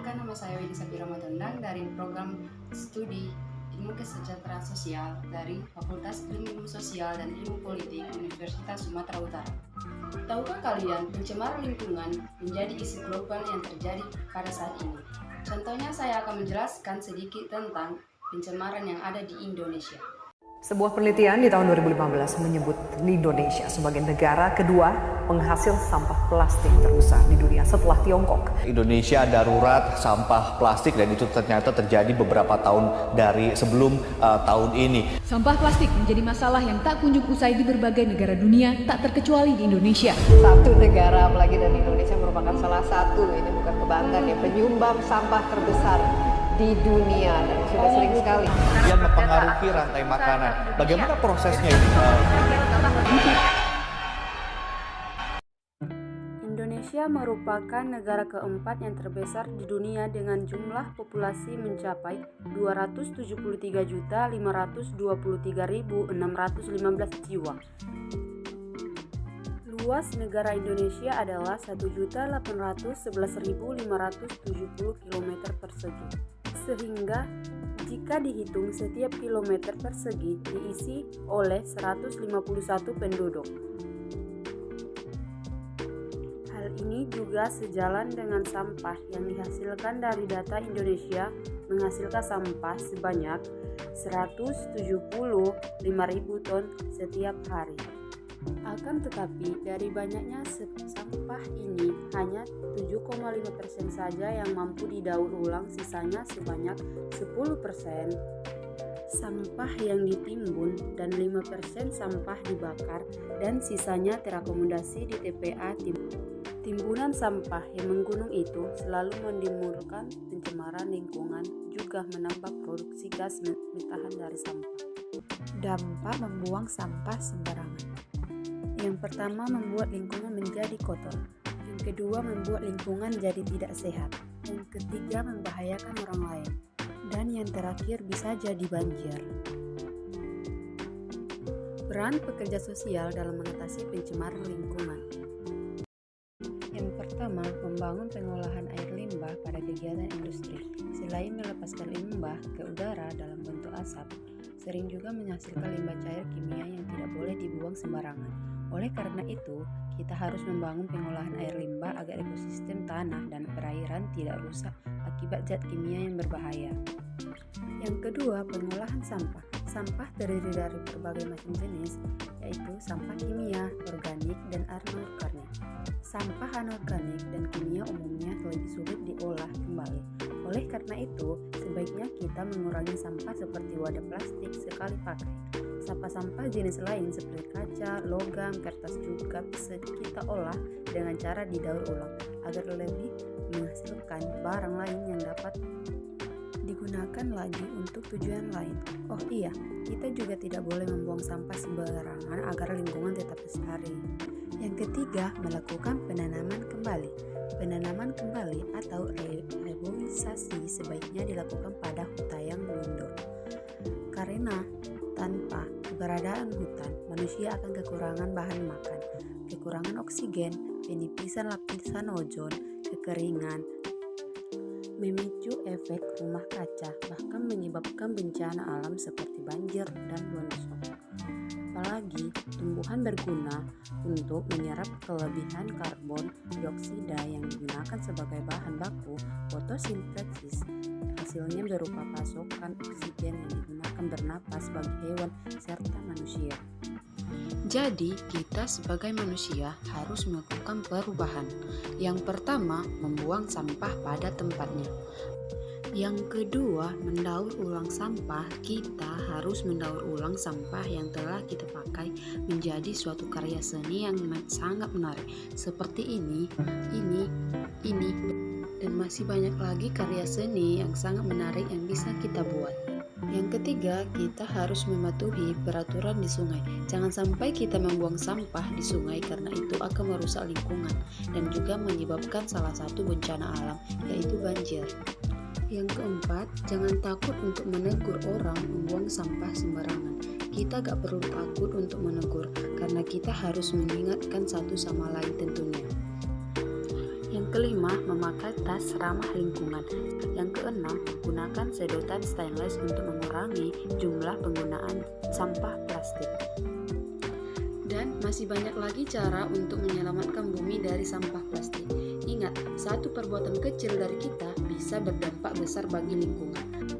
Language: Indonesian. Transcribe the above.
Perkenalkan, nama saya Widi Sapira Matondang dari program studi Ilmu Kesejahteraan Sosial dari Fakultas Ilmu Sosial dan Ilmu Politik Universitas Sumatera Utara. Tahukah kalian, pencemaran lingkungan menjadi isu global yang terjadi pada saat ini? Contohnya, saya akan menjelaskan sedikit tentang pencemaran yang ada di Indonesia. Sebuah penelitian di tahun 2015 menyebut Indonesia sebagai negara kedua penghasil sampah plastik terbesar di dunia setelah Tiongkok. Indonesia darurat sampah plastik dan itu ternyata terjadi beberapa tahun dari sebelum tahun ini. Sampah plastik menjadi masalah yang tak kunjung usai di berbagai negara dunia, tak terkecuali di Indonesia. Satu negara, apalagi dari Indonesia, merupakan salah satu, ini bukan kebanggaan ya, penyumbang sampah terbesar di dunia dan sudah sering sekali. Yang mempengaruhi rantai makanan. Bagaimana prosesnya ini? Indonesia merupakan negara keempat yang terbesar di dunia dengan jumlah populasi mencapai 273.523.615 jiwa. Luas negara Indonesia adalah 1.811.570 km persegi. Sehingga jika dihitung setiap kilometer persegi diisi oleh 151 penduduk. Hal ini juga sejalan dengan sampah yang dihasilkan dari data Indonesia menghasilkan sampah sebanyak 175.000 ton setiap hari. Akan tetapi dari banyaknya sampah ini hanya 7,5% saja yang mampu didaur ulang, sisanya sebanyak 10% sampah yang ditimbun dan 5% sampah dibakar dan sisanya terakomodasi di TPA. Timbunan sampah yang menggunung itu selalu menimbulkan pencemaran lingkungan, juga menambah produksi gas metahan dari sampah. Dampak membuang sampah sembarangan. Yang pertama, membuat lingkungan menjadi kotor. Yang kedua, membuat lingkungan jadi tidak sehat. Yang ketiga, membahayakan orang lain. Dan yang terakhir, bisa jadi banjir. Peran pekerja sosial dalam mengatasi pencemaran lingkungan. Yang pertama, membangun pengolahan air limbah pada kegiatan industri. Selain melepaskan limbah ke udara dalam bentuk asap, sering juga menghasilkan limbah cair kimia yang tidak boleh dibuang sembarangan. Oleh karena itu, kita harus membangun pengolahan air limbah agar ekosistem tanah dan perairan tidak rusak akibat zat kimia yang berbahaya. Yang kedua, pengolahan sampah. Sampah terdiri dari berbagai macam jenis, yaitu sampah kimia, organik, dan anorganik. Sampah anorganik dan kimia umumnya lebih sulit diolah kembali. Oleh karena itu, sebaiknya kita mengurangi sampah seperti wadah plastik sekali pakai. Sampah-sampah jenis lain seperti kaca, logam, kertas juga bisa kita olah dengan cara didaur ulang agar lebih menghasilkan barang lain yang dapat digunakan lagi untuk tujuan lain. Oh iya, kita juga tidak boleh membuang sampah sembarangan agar lingkungan tetap lestari. Yang ketiga, melakukan penanaman kembali. Penanaman kembali atau reboisasi sebaiknya dilakukan pada hutan yang luntur. Karena tanpa keberadaan hutan, manusia akan kekurangan bahan makan, kekurangan oksigen, penipisan lapisan ozon, kekeringan, memicu efek rumah kaca, bahkan menyebabkan bencana alam seperti banjir dan longsor. Apalagi tumbuhan berguna untuk menyerap kelebihan karbon dioksida yang digunakan sebagai bahan baku fotosintesis. Hasilnya berupa pasokan oksigen yang digunakan bernapas bagi hewan serta manusia. Jadi, kita sebagai manusia harus melakukan perubahan. Yang pertama, membuang sampah pada tempatnya. Yang kedua, mendaur ulang sampah. Kita harus mendaur ulang sampah yang telah kita pakai menjadi suatu karya seni yang sangat menarik. Seperti ini, dan masih banyak lagi karya seni yang sangat menarik yang bisa kita buat. Yang ketiga, kita harus mematuhi peraturan di sungai. Jangan sampai kita membuang sampah di sungai karena itu akan merusak lingkungan dan juga menyebabkan salah satu bencana alam, yaitu banjir. Yang keempat, jangan takut untuk menegur orang membuang sampah sembarangan. Kita gak perlu takut untuk menegur karena kita harus mengingatkan satu sama lain tentunya. Yang kelima, memakai tas ramah lingkungan. Yang keenam, gunakan sedotan stainless untuk mengurangi jumlah penggunaan sampah plastik. Dan masih banyak lagi cara untuk menyelamatkan bumi dari sampah plastik. Ingat, satu perbuatan kecil dari kita bisa berdampak besar bagi lingkungan.